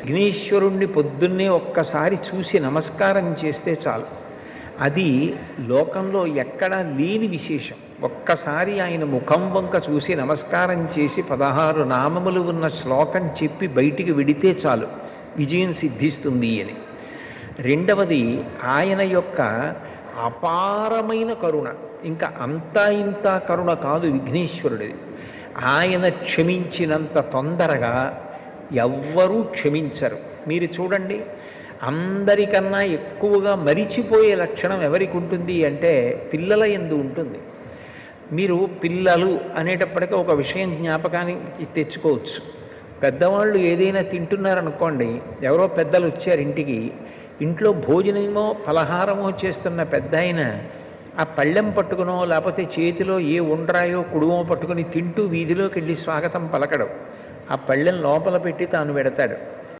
విఘ్నేశ్వరుణ్ణి పొద్దున్నే ఒక్కసారి చూసి నమస్కారం చేస్తే చాలు. అది లోకంలో ఎక్కడా లేని విశేషం. ఒక్కసారి ఆయన ముఖం వంక చూసి నమస్కారం చేసి 16 నామములు ఉన్న శ్లోకం చెప్పి బయటికి వెడితే చాలు విజయం సిద్ధిస్తుంది అని. రెండవది ఆయన యొక్క అపారమైన కరుణ. ఇంకా అంతా ఇంత కరుణ కాదు విఘ్నేశ్వరుడిది. ఆయన క్షమించినంత తొందరగా ఎవ్వరూ క్షమించరు. మీరు చూడండి, అందరికన్నా ఎక్కువగా మరిచిపోయే లక్షణం ఎవరికి ఉంటుంది అంటే పిల్లల యందు ఉంటుంది. మీరు పిల్లలు అనేటప్పటికీ ఒక విషయం జ్ఞాపకానికి తెచ్చుకోవచ్చు. పెద్దవాళ్ళు ఏదైనా తింటున్నారనుకోండి, ఎవరో పెద్దలు వచ్చారు ఇంటికి, ఇంట్లో భోజనమో ఫలహారమో చేస్తున్న పెద్ద ఆయన ఆ పళ్ళెం పట్టుకునో లేకపోతే చేతిలో ఏ ఉండ్రాయో కుడుమో పట్టుకుని తింటూ వీధిలోకి వెళ్ళి స్వాగతం పలకడం. ఆ పళ్ళెం లోపల పెట్టి తాను పెడతాడు.